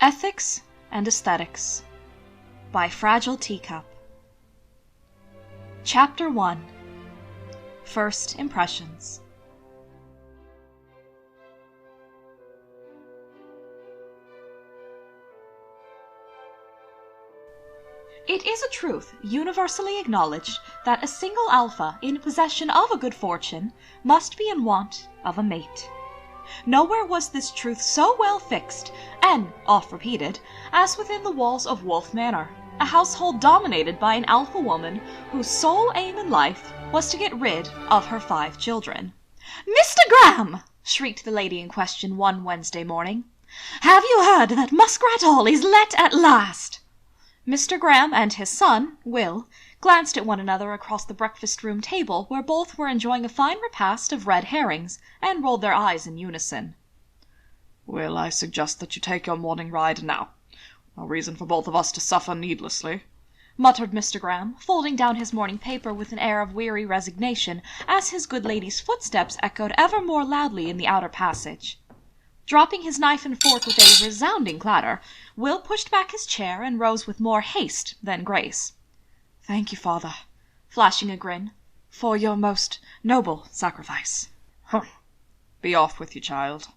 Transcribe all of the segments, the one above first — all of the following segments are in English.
Ethics and Aesthetics by Fragile Teacup. Chapter 1. First Impressions. It is a truth universally acknowledged that a single alpha in possession of a good fortune must be in want of a mate. Nowhere was this truth so well fixed, and oft repeated, as within the walls of Wolf Manor, a household dominated by an alpha woman whose sole aim in life was to get rid of her 5 children. "Mr. Graham!" shrieked the lady in question one Wednesday morning. "Have you heard that Muskrat Hall is let at last?" Mr. Graham and his son, Will, glanced at one another across the breakfast-room table where both were enjoying a fine repast of red herrings, and rolled their eyes in unison. "Will, I suggest that you take your morning ride now. No reason for both of us to suffer needlessly," muttered Mr. Graham, folding down his morning paper with an air of weary resignation as his good lady's footsteps echoed ever more loudly in the outer passage. Dropping his knife and fork with a resounding clatter, Will pushed back his chair and rose with more haste than grace. "Thank you, father," flashing a grin, "for your most noble sacrifice." "Humph! Be off with you, child."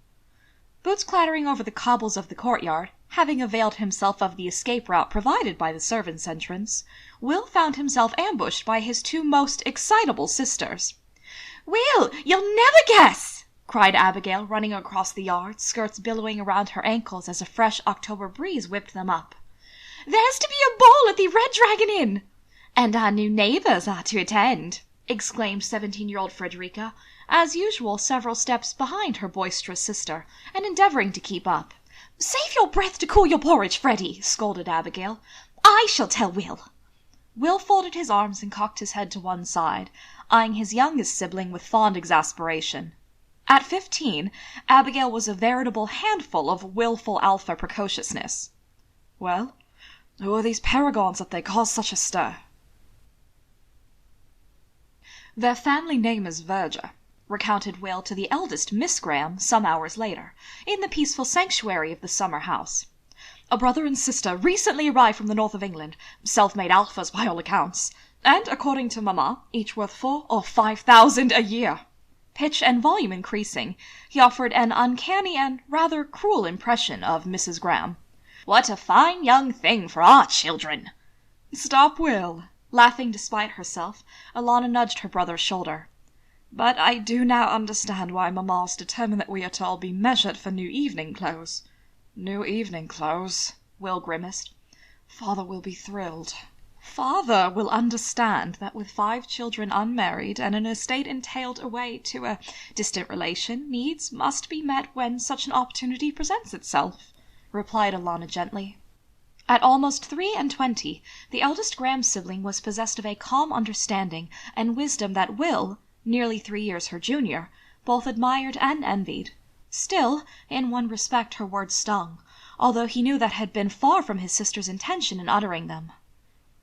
Boots clattering over the cobbles of the courtyard, having availed himself of the escape route provided by the servants' entrance, Will found himself ambushed by his 2 most excitable sisters. "Will, you'll never guess!" cried Abigail, running across the yard, skirts billowing around her ankles as a fresh October breeze whipped them up. "There's to be a ball at the Red Dragon Inn!" "And our new neighbours are to attend!" exclaimed 17-year-old Frederica, as usual several steps behind her boisterous sister, and endeavouring to keep up. "Save your breath to cool your porridge, Freddie!" scolded Abigail. "I shall tell Will!" Will folded his arms and cocked his head to one side, eyeing his youngest sibling with fond exasperation. At 15, Abigail was a veritable handful of wilful alpha precociousness. "Well, who are these paragons that they cause such a stir?" "Their family name is Verger," recounted Will to the eldest Miss Graham some hours later, in the peaceful sanctuary of the summer house. "A brother and sister recently arrived from the north of England, self-made alphas by all accounts, and, according to Mamma, each worth 4,000 or 5,000 a year." Pitch and volume increasing, he offered an uncanny and rather cruel impression of Mrs. Graham. "What a fine young thing for our children!" "Stop, Will!" Laughing despite herself, Alana nudged her brother's shoulder. "But I do now understand why Mamma's determined that we are to all be measured for new evening clothes." "New evening clothes," Will grimaced. "Father will be thrilled." "Father will understand that with 5 children unmarried and an estate entailed away to a distant relation, needs must be met when such an opportunity presents itself," replied Alana gently. At almost 23, the eldest Graham sibling was possessed of a calm understanding and wisdom that Will, nearly 3 years her junior, both admired and envied. Still, in one respect her words stung, although he knew that had been far from his sister's intention in uttering them.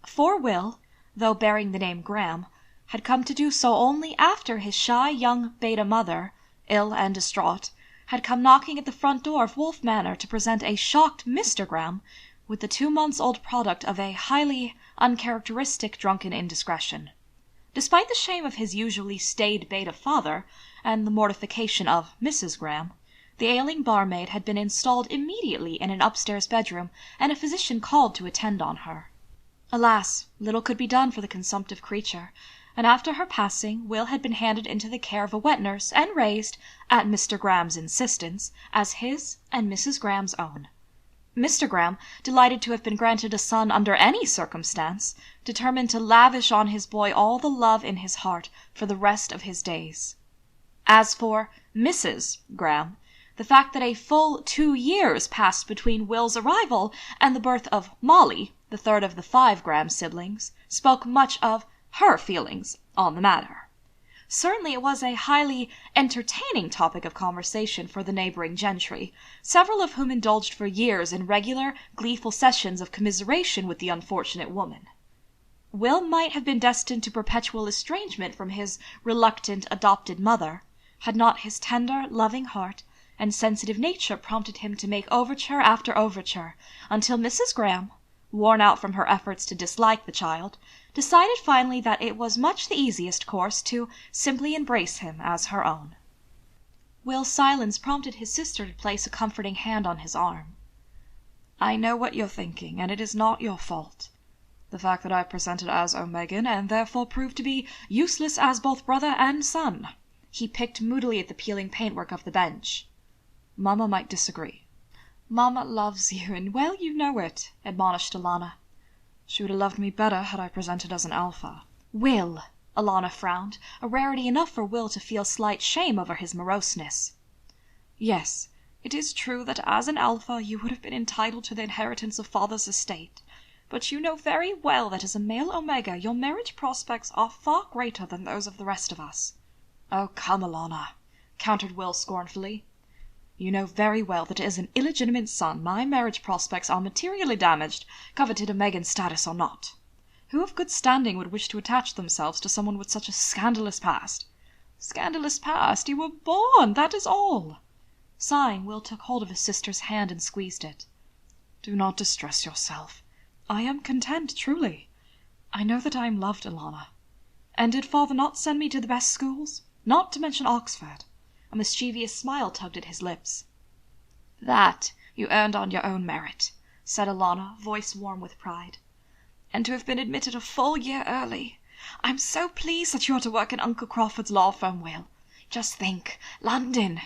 For Will, though bearing the name Graham, had come to do so only after his shy young beta mother, ill and distraught, had come knocking at the front door of Wolf Manor to present a shocked Mr. Graham with the 2 months-old product of a highly uncharacteristic drunken indiscretion. Despite the shame of his usually staid beta father, and the mortification of Mrs. Graham, the ailing barmaid had been installed immediately in an upstairs bedroom, and a physician called to attend on her. Alas, little could be done for the consumptive creature, and after her passing, Will had been handed into the care of a wet nurse and raised, at Mr. Graham's insistence, as his and Mrs. Graham's own. Mr. Graham, delighted to have been granted a son under any circumstance, determined to lavish on his boy all the love in his heart for the rest of his days. As for Mrs. Graham, the fact that a full 2 years passed between Will's arrival and the birth of Molly, the 3rd of the 5 Graham siblings, spoke much of her feelings on the matter. Certainly it was a highly entertaining topic of conversation for the neighbouring gentry, several of whom indulged for years in regular, gleeful sessions of commiseration with the unfortunate woman. Will might have been destined to perpetual estrangement from his reluctant adopted mother, had not his tender, loving heart and sensitive nature prompted him to make overture after overture, until Mrs. Graham, worn out from her efforts to dislike the child, decided finally that it was much the easiest course to simply embrace him as her own. Will's silence prompted his sister to place a comforting hand on his arm. "I know what you're thinking, and it is not your fault. The fact that I presented as Omegan, and therefore proved to be useless as both brother and son." He picked moodily at the peeling paintwork of the bench. "Mamma might disagree." "Mamma loves you, and well you know it," admonished Alana. "She would have loved me better had I presented as an alpha." "Will!" Alana frowned, a rarity enough for Will to feel slight shame over his moroseness. "Yes, it is true that as an alpha you would have been entitled to the inheritance of father's estate, but you know very well that as a male omega your marriage prospects are far greater than those of the rest of us." "Oh, come, Alana," countered Will scornfully. "You know very well that as an illegitimate son my marriage prospects are materially damaged, coveted Omegan status or not. Who of good standing would wish to attach themselves to someone with such a scandalous past?" "Scandalous past? You were born, that is all." Sighing, Will took hold of his sister's hand and squeezed it. "Do not distress yourself. I am content, truly. I know that I am loved, Alana. And did father not send me to the best schools? Not to mention Oxford." A mischievous smile tugged at his lips. "That you earned on your own merit," said Alana, voice warm with pride. "And to have been admitted a full year early. I'm so pleased that you are to work in Uncle Crawford's law firm, Will. Just think, London!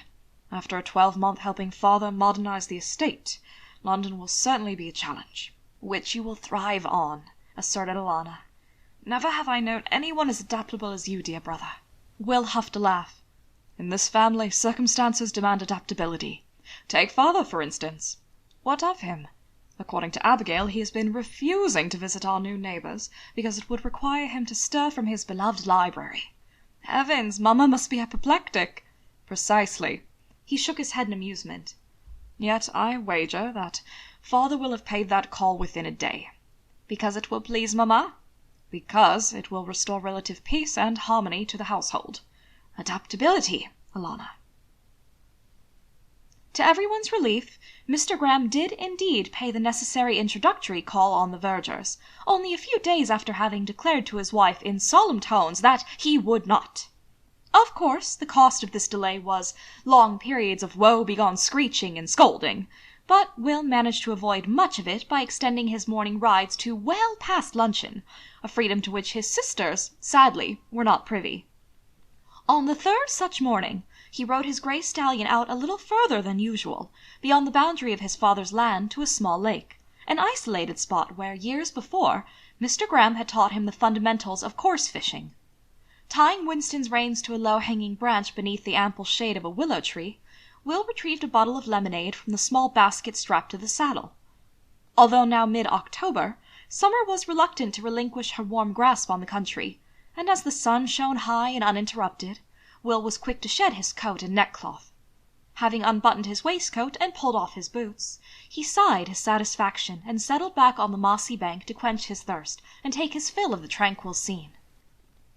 After a 12-month helping father modernize the estate, London will certainly be a challenge." "Which you will thrive on," asserted Alana. "Never have I known anyone as adaptable as you, dear brother." Will huffed a laugh. "In this family, circumstances demand adaptability. Take father, for instance. What of him? According to Abigail, he has been refusing to visit our new neighbours because it would require him to stir from his beloved library. Heavens, mamma must be apoplectic." "Precisely." He shook his head in amusement. "Yet I wager that father will have paid that call within a day." "Because it will please mamma?" "Because it will restore relative peace and harmony to the household. Adaptability, Alana." To everyone's relief, Mr. Graham did indeed pay the necessary introductory call on the vergers, only a few days after having declared to his wife in solemn tones that he would not. Of course, the cost of this delay was long periods of woe-begone screeching and scolding, but Will managed to avoid much of it by extending his morning rides to well past luncheon, a freedom to which his sisters, sadly, were not privy. On the third such morning, he rode his grey stallion out a little further than usual, beyond the boundary of his father's land to a small lake, an isolated spot where, years before, Mr. Graham had taught him the fundamentals of coarse fishing. Tying Winston's reins to a low-hanging branch beneath the ample shade of a willow tree, Will retrieved a bottle of lemonade from the small basket strapped to the saddle. Although now mid-October, summer was reluctant to relinquish her warm grasp on the country, and as the sun shone high and uninterrupted, Will was quick to shed his coat and neckcloth. Having unbuttoned his waistcoat and pulled off his boots, he sighed his satisfaction and settled back on the mossy bank to quench his thirst and take his fill of the tranquil scene.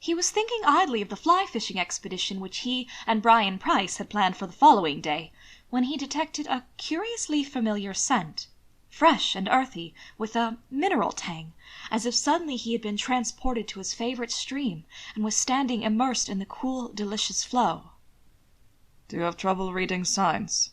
He was thinking idly of the fly-fishing expedition which he and Brian Price had planned for the following day, when he detected a curiously familiar scent, fresh and earthy, with a mineral tang, as if suddenly he had been transported to his favourite stream, and was standing immersed in the cool, delicious flow. "Do you have trouble reading signs?"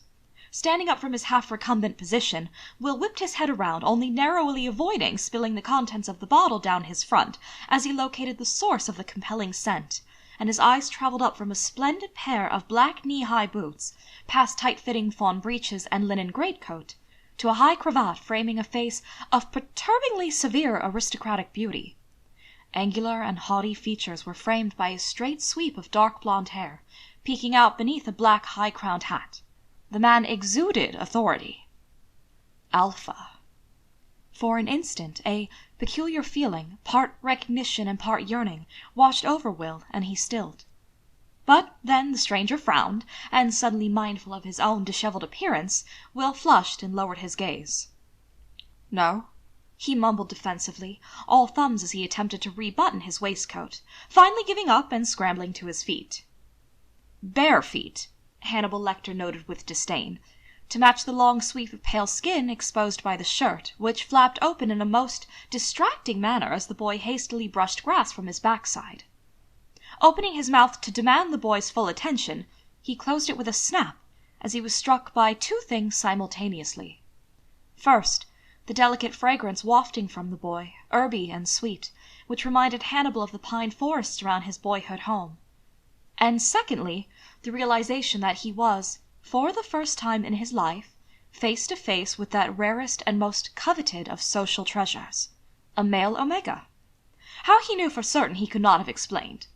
Standing up from his half-recumbent position, Will whipped his head around, only narrowly avoiding spilling the contents of the bottle down his front as he located the source of the compelling scent, and his eyes travelled up from a splendid pair of black knee-high boots, past tight-fitting fawn breeches and linen greatcoat, to a high cravat framing a face of perturbingly severe aristocratic beauty. Angular and haughty features were framed by a straight sweep of dark blonde hair, peeking out beneath a black high-crowned hat. The man exuded authority. Alpha. For an instant, a peculiar feeling, part recognition and part yearning, washed over Will, and he stilled. But then the stranger frowned, and suddenly mindful of his own dishevelled appearance, Will flushed and lowered his gaze. "No," he mumbled defensively, all thumbs as he attempted to rebutton his waistcoat, finally giving up and scrambling to his feet. Bare feet, Hannibal Lecter noted with disdain, to match the long sweep of pale skin exposed by the shirt, which flapped open in a most distracting manner as the boy hastily brushed grass from his backside. Opening his mouth to demand the boy's full attention, he closed it with a snap, as he was struck by two things simultaneously. First, the delicate fragrance wafting from the boy, herby and sweet, which reminded Hannibal of the pine forests around his boyhood home. And secondly, the realization that he was, for the first time in his life, face to face with that rarest and most coveted of social treasures, a male omega. How he knew for certain he could not have explained.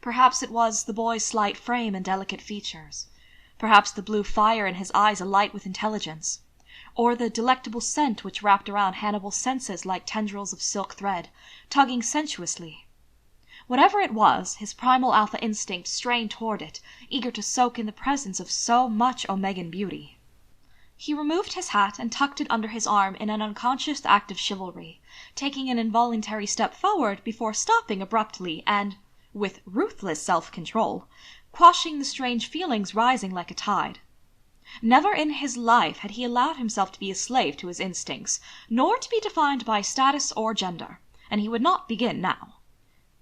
Perhaps it was the boy's slight frame and delicate features, perhaps the blue fire in his eyes alight with intelligence, or the delectable scent which wrapped around Hannibal's senses like tendrils of silk thread, tugging sensuously. Whatever it was, his primal alpha instinct strained toward it, eager to soak in the presence of so much Omegan beauty. He removed his hat and tucked it under his arm in an unconscious act of chivalry, taking an involuntary step forward before stopping abruptly and, with ruthless self-control, quashing the strange feelings rising like a tide. Never in his life had he allowed himself to be a slave to his instincts, nor to be defined by status or gender, and he would not begin now.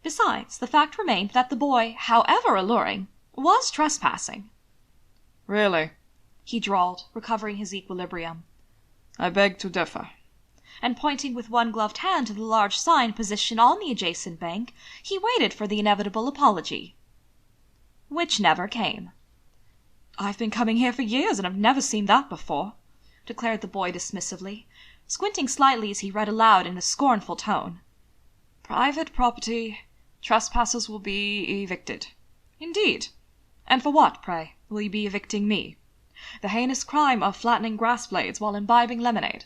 Besides, the fact remained that the boy, however alluring, was trespassing. "Really?" he drawled, recovering his equilibrium. "I beg to differ." And pointing with one gloved hand to the large sign positioned on the adjacent bank, he waited for the inevitable apology. Which never came. "I've been coming here for years and have never seen that before," declared the boy dismissively, squinting slightly as he read aloud in a scornful tone. "Private property. Trespassers will be evicted." "Indeed? And for what, pray, will you be evicting me? The heinous crime of flattening grass blades while imbibing lemonade."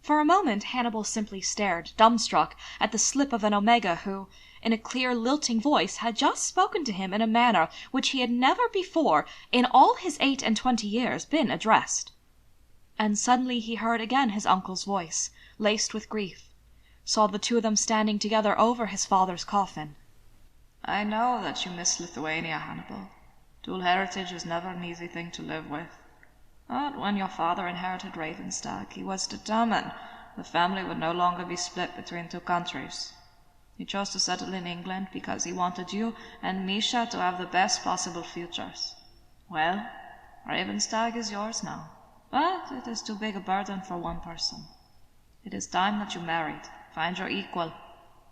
For a moment Hannibal simply stared, dumbstruck, at the slip of an omega who, in a clear, lilting voice, had just spoken to him in a manner which he had never before, in all his 28 years, been addressed. And suddenly he heard again his uncle's voice, laced with grief, saw the two of them standing together over his father's coffin. "I know that you miss Lithuania, Hannibal. Dual heritage is never an easy thing to live with. But when your father inherited Ravenstag, he was determined the family would no longer be split between two countries. He chose to settle in England because he wanted you and Misha to have the best possible futures. Well, Ravenstag is yours now, but it is too big a burden for one person. It is time that you married. Find your equal.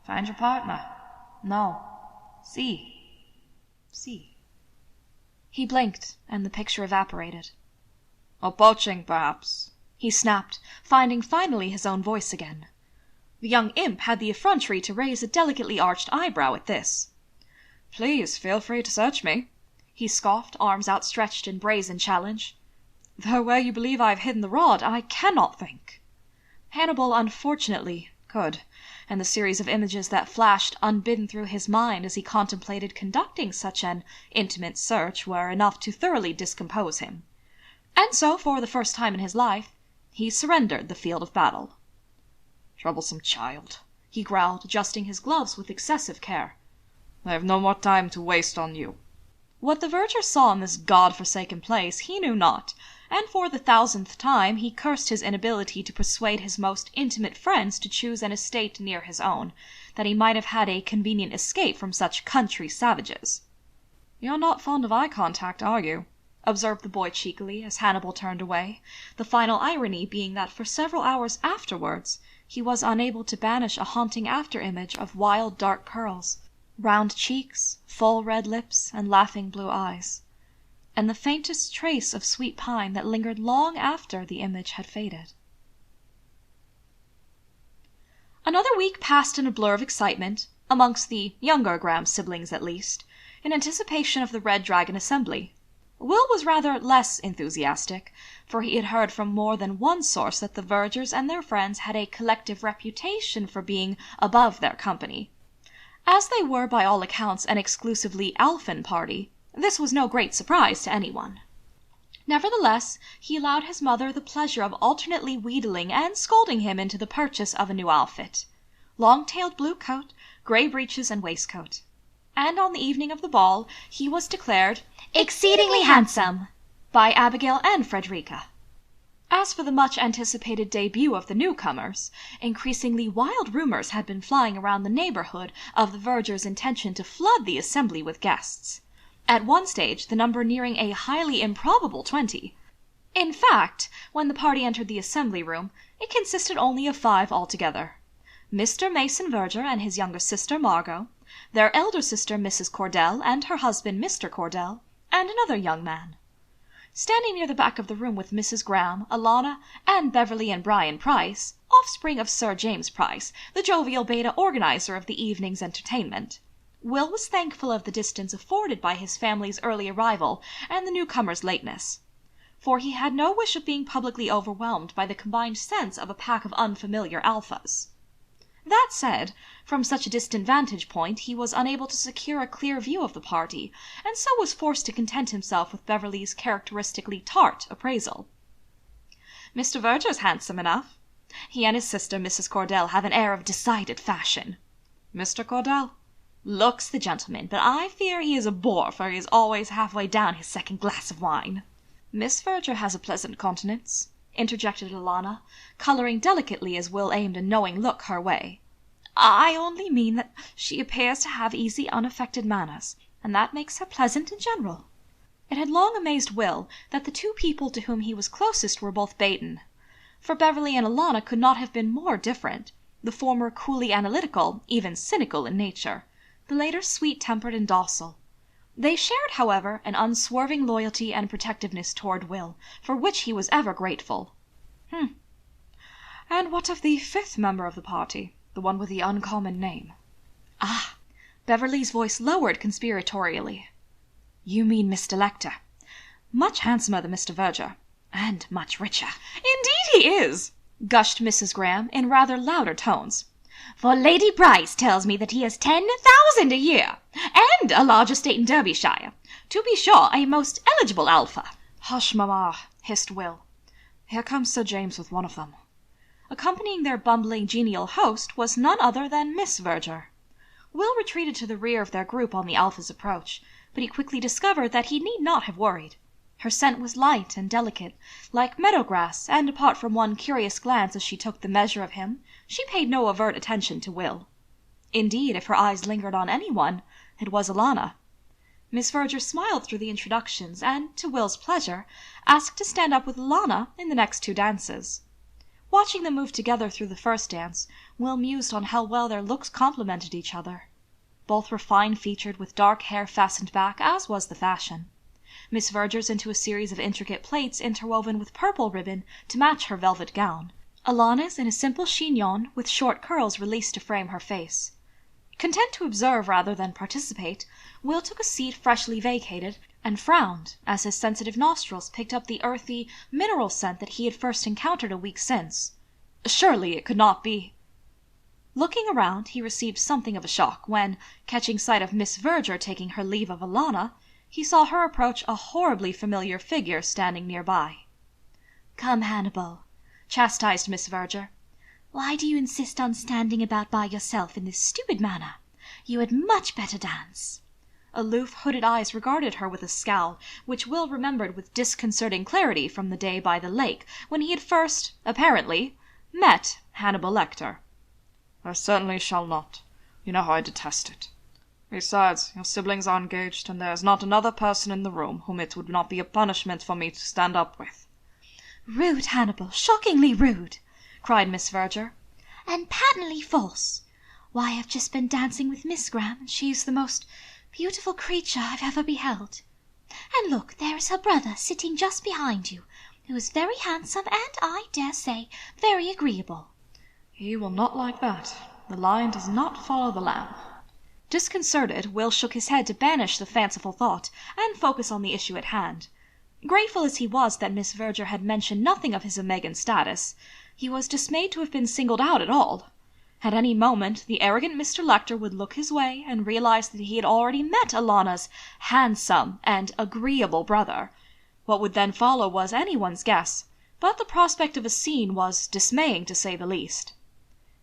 Find your partner. No. See. He blinked, and the picture evaporated. "Or poaching, perhaps," he snapped, finding finally his own voice again. The young imp had the effrontery to raise a delicately arched eyebrow at this. "Please feel free to search me," he scoffed, arms outstretched in brazen challenge. "Though where you believe I have hidden the rod, I cannot think." Hannibal, unfortunately, could, and the series of images that flashed unbidden through his mind as he contemplated conducting such an intimate search were enough to thoroughly discompose him. And so, for the first time in his life, he surrendered the field of battle. "Troublesome child," he growled, adjusting his gloves with excessive care. "I have no more time to waste on you." What the verger saw in this god-forsaken place he knew not, and for the 1000th time he cursed his inability to persuade his most intimate friends to choose an estate near his own, that he might have had a convenient escape from such country savages. "You're not fond of eye contact, are you?" observed the boy cheekily as Hannibal turned away, the final irony being that for several hours afterwards he was unable to banish a haunting after-image of wild dark curls, round cheeks, full red lips, and laughing blue eyes, and the faintest trace of sweet pine that lingered long after the image had faded. Another week passed in a blur of excitement, amongst the younger Graham siblings at least, in anticipation of the Red Dragon Assembly. Will was rather less enthusiastic, for he had heard from more than one source that the vergers and their friends had a collective reputation for being above their company. As they were by all accounts an exclusively Alphen party, this was no great surprise to anyone. Nevertheless, he allowed his mother the pleasure of alternately wheedling and scolding him into the purchase of a new outfit: long-tailed blue coat, grey breeches and waistcoat. And on the evening of the ball he was declared exceedingly handsome, by Abigail and Frederica. As for the much-anticipated debut of the newcomers, increasingly wild rumours had been flying around the neighbourhood of the verger's intention to flood the assembly with guests. At one stage, the number nearing a highly improbable 20. In fact, when the party entered the assembly room, it consisted only of 5 altogether. Mr. Mason Verger and his younger sister Margot, their elder sister Mrs. Cordell and her husband Mr. Cordell, and another young man. Standing near the back of the room with Mrs. Graham, Alana, and Beverly and Brian Price, offspring of Sir James Price, the jovial beta organizer of the evening's entertainment, Will was thankful of the distance afforded by his family's early arrival and the newcomers' lateness, for he had no wish of being publicly overwhelmed by the combined sense of a pack of unfamiliar alphas. That said, from such a distant vantage point he was unable to secure a clear view of the party, and so was forced to content himself with Beverly's characteristically tart appraisal. "Mr. Verger's handsome enough. He and his sister, Mrs. Cordell, have an air of decided fashion. Mr. Cordell looks the gentleman, but I fear he is a bore, for he is always halfway down his second glass of wine." "Miss Verger has a pleasant countenance," interjected Alana, colouring delicately as Will aimed a knowing look her way. "I only mean that she appears to have easy, unaffected manners, and that makes her pleasant in general." It had long amazed Will that the 2 people to whom he was closest were both Baton, for Beverly and Alana could not have been more different, the former coolly analytical, even cynical in nature, the later sweet-tempered and docile. They shared, however, an unswerving loyalty and protectiveness toward Will, for which he was ever grateful. And what of the 5th member of the party, the one with the uncommon name?" "Ah!" Beverly's voice lowered conspiratorially. "You mean Mr. Lecter. Much handsomer than Mr. Verger, and much richer." "Indeed he is!" gushed Mrs. Graham in rather louder tones. "For Lady Bryce tells me that he has 10,000 a year, and a large estate in Derbyshire. To be sure, a most eligible alpha." "Hush, mamma," hissed Will. "Here comes Sir James with one of them." Accompanying their bumbling genial host was none other than Miss Verger. Will retreated to the rear of their group on the alpha's approach, but he quickly discovered that he need not have worried. Her scent was light and delicate, like meadow grass, and apart from one curious glance as she took the measure of him, she paid no overt attention to Will. Indeed, if her eyes lingered on anyone, it was Alana. Miss Verger smiled through the introductions, and, to Will's pleasure, asked to stand up with Alana in the next 2 dances. Watching them move together through the first dance, Will mused on how well their looks complemented each other. Both were fine-featured, with dark hair fastened back, as was the fashion. Miss Verger's into a series of intricate plaits interwoven with purple ribbon to match her velvet gown. Alana's in a simple chignon with short curls released to frame her face. Content to observe rather than participate, Will took a seat freshly vacated, and frowned as his sensitive nostrils picked up the earthy, mineral scent that he had first encountered a week since. Surely it could not be. Looking around, he received something of a shock when, catching sight of Miss Verger taking her leave of Alana, he saw her approach a horribly familiar figure standing nearby. "Come, Hannibal," chastised Miss Verger. "Why do you insist on standing about by yourself in this stupid manner? You had much better dance." Aloof, hooded eyes regarded her with a scowl, which Will remembered with disconcerting clarity from the day by the lake when he had first, apparently, met Hannibal Lecter. "I certainly shall not. You know how I detest it. Besides, your siblings are engaged, and there is not another person in the room whom it would not be a punishment for me to stand up with." "Rude, Hannibal, shockingly rude!" cried Miss Verger. "And patently false. Why, I've just been dancing with Miss Graham, and she's the most beautiful creature I've ever beheld. And look, there is her brother sitting just behind you, who is very handsome and, I dare say, very agreeable." "He will not like that. The lion does not follow the lamb." Disconcerted, Will shook his head to banish the fanciful thought and focus on the issue at hand. Grateful as he was that Miss Verger had mentioned nothing of his Omegan status, he was dismayed to have been singled out at all. At any moment the arrogant Mr. Lecter would look his way and realize that he had already met Alana's handsome and agreeable brother. What would then follow was anyone's guess, but the prospect of a scene was dismaying to say the least.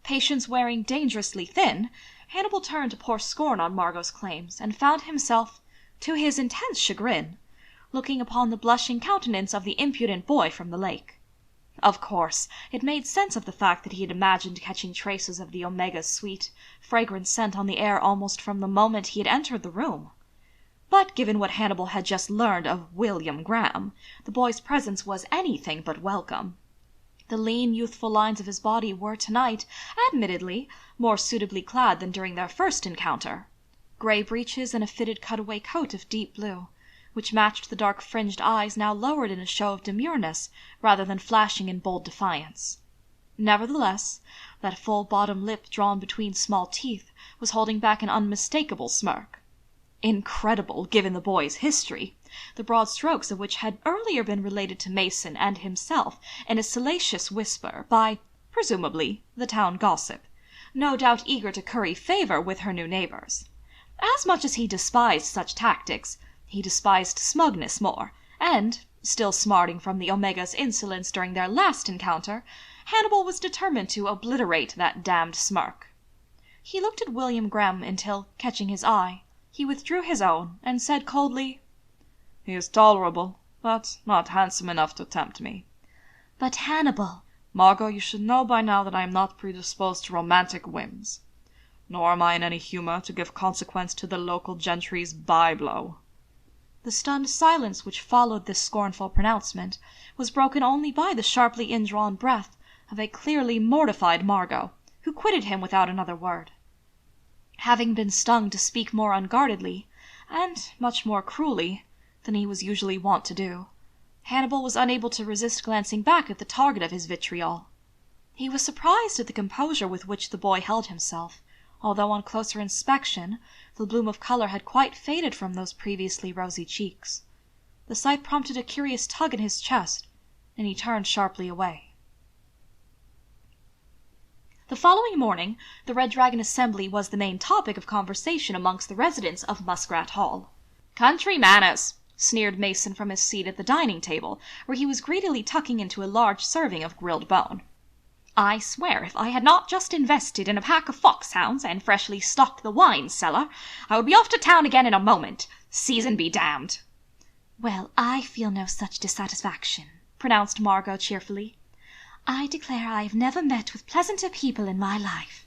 Patience wearing dangerously thin, Hannibal turned to pour scorn on Margot's claims, and found himself, to his intense chagrin, looking upon the blushing countenance of the impudent boy from the lake. Of course, it made sense of the fact that he had imagined catching traces of the Omega's sweet, fragrant scent on the air almost from the moment he had entered the room. But given what Hannibal had just learned of William Graham, the boy's presence was anything but welcome. The lean, youthful lines of his body were tonight, admittedly, more suitably clad than during their first encounter. Grey breeches and a fitted cutaway coat of deep blue, which matched the dark fringed eyes now lowered in a show of demureness rather than flashing in bold defiance. Nevertheless, that full bottom lip drawn between small teeth was holding back an unmistakable smirk. Incredible, given the boy's history, the broad strokes of which had earlier been related to Mason and himself in a salacious whisper by, presumably, the town gossip, no doubt eager to curry favour with her new neighbours. As much as he despised such tactics, he despised smugness more, and, still smarting from the Omega's insolence during their last encounter, Hannibal was determined to obliterate that damned smirk. He looked at William Graham until, catching his eye, he withdrew his own and said coldly, "He is tolerable, but not handsome enough to tempt me." "But Hannibal—" "Margot, you should know by now that I am not predisposed to romantic whims. Nor am I in any humour to give consequence to the local gentry's bye-blow." The stunned silence which followed this scornful pronouncement was broken only by the sharply indrawn breath of a clearly mortified Margot, who quitted him without another word. Having been stung to speak more unguardedly, and much more cruelly, than he was usually wont to do, Hannibal was unable to resist glancing back at the target of his vitriol. He was surprised at the composure with which the boy held himself, although on closer inspection the bloom of colour had quite faded from those previously rosy cheeks. The sight prompted a curious tug in his chest, and he turned sharply away. The following morning the Red Dragon Assembly was the main topic of conversation amongst the residents of Muskrat Hall. "Country manners," sneered Mason from his seat at the dining table, where he was greedily tucking into a large serving of grilled bone. "I swear if I had not just invested in a pack of foxhounds and freshly stocked the wine cellar, I would be off to town again in a moment. Season be damned." "Well, I feel no such dissatisfaction," pronounced Margot cheerfully. "I declare I have never met with pleasanter people in my life."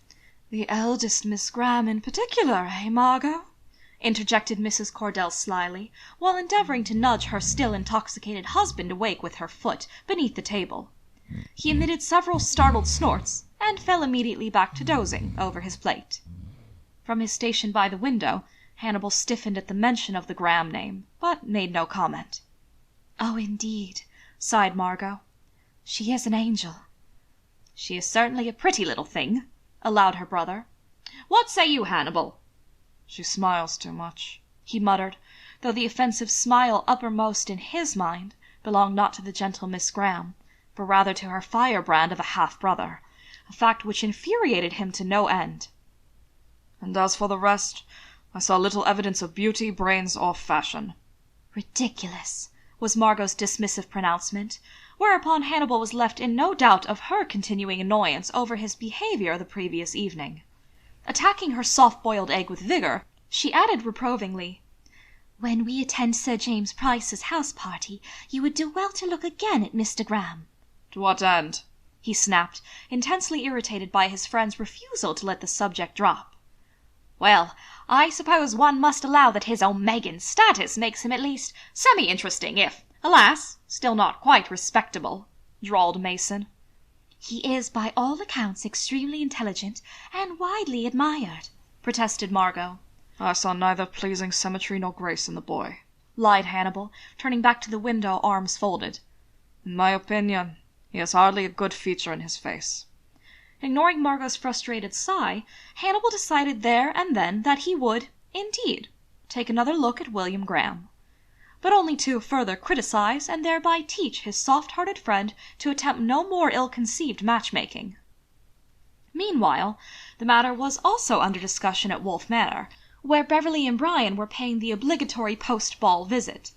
"The eldest Miss Graham in particular, eh, Margot?" interjected Mrs. Cordell slyly, while endeavouring to nudge her still intoxicated husband awake with her foot beneath the table. He emitted several startled snorts, and fell immediately back to dozing over his plate. From his station by the window, Hannibal stiffened at the mention of the Graham name, but made no comment. "Oh, indeed," sighed Margot. "She is an angel." "She is certainly a pretty little thing," allowed her brother. "What say you, Hannibal?" "She smiles too much," he muttered, though the offensive smile uppermost in his mind belonged not to the gentle Miss Graham, but rather to her firebrand of a half-brother, a fact which infuriated him to no end. "And as for the rest, I saw little evidence of beauty, brains, or fashion." "Ridiculous," was Margot's dismissive pronouncement, whereupon Hannibal was left in no doubt of her continuing annoyance over his behaviour the previous evening. Attacking her soft-boiled egg with vigour, she added reprovingly, "When we attend Sir James Price's house-party, you would do well to look again at Mr. Graham." "To what end?" he snapped, intensely irritated by his friend's refusal to let the subject drop. "Well, I suppose one must allow that his Omegan status makes him at least semi-interesting, if, alas, still not quite respectable," drawled Mason. "He is by all accounts extremely intelligent and widely admired," protested Margot. "I saw neither pleasing symmetry nor grace in the boy," lied Hannibal, turning back to the window, arms folded. "In my opinion, he has hardly a good feature in his face." Ignoring Margot's frustrated sigh, Hannibal decided there and then that he would, indeed, take another look at William Graham, but only to further criticize and thereby teach his soft-hearted friend to attempt no more ill-conceived matchmaking. Meanwhile, the matter was also under discussion at Wolf Manor, where Beverly and Brian were paying the obligatory post-ball visit.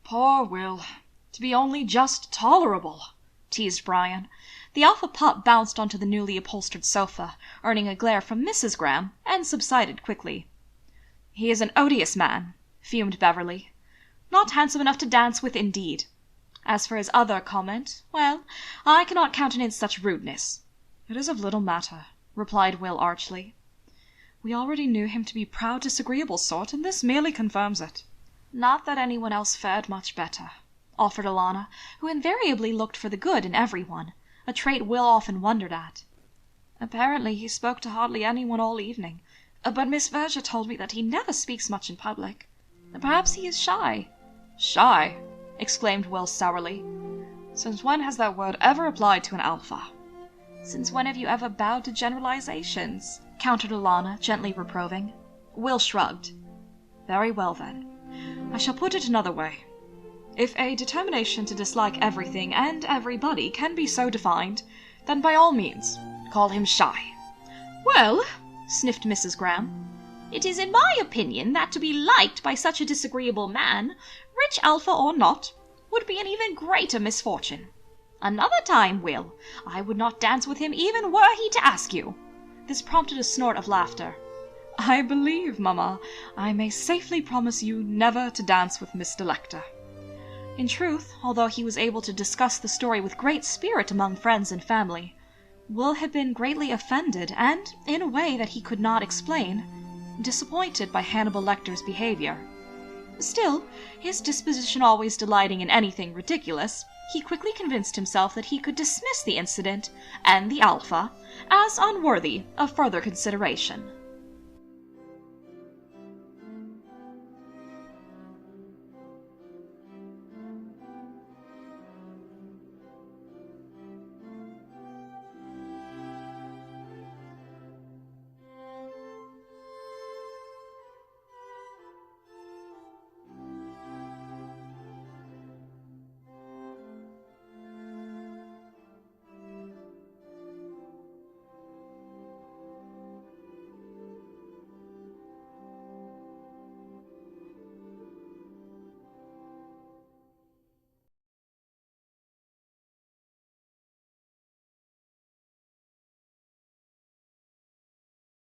"Poor Will, to be only just tolerable," teased Brian. The alpha pup bounced onto the newly upholstered sofa, earning a glare from Mrs. Graham, and subsided quickly. "He is an odious man," fumed Beverly. Not handsome enough to dance with, indeed. As for his other comment, well, I cannot countenance such rudeness." "It is of little matter," replied Will archly. "We already knew him to be proud, disagreeable sort, and this merely confirms it. Not that anyone else fared much better," offered Alana, who invariably looked for the good in everyone, a trait Will often wondered at. "Apparently he spoke to hardly anyone all evening, but Miss Verger told me that he never speaks much in public. Perhaps he is shy." "Shy!" exclaimed Will sourly. "Since when has that word ever applied to an alpha?" "Since when have you ever bowed to generalizations?" countered Alana, gently reproving. Will shrugged. "Very well, then. I shall put it another way. If a determination to dislike everything and everybody can be so defined, then by all means call him shy." "Well," sniffed Mrs. Graham, "it is in my opinion that to be liked by such a disagreeable man, rich alpha or not, would be an even greater misfortune. Another time, Will, I would not dance with him even were he to ask you." This prompted a snort of laughter. "I believe, mamma, I may safely promise you never to dance with Mr. Lecter." In truth, although he was able to discuss the story with great spirit among friends and family, Will had been greatly offended and, in a way that he could not explain, disappointed by Hannibal Lecter's behavior. Still, his disposition always delighting in anything ridiculous, he quickly convinced himself that he could dismiss the incident and the alpha as unworthy of further consideration.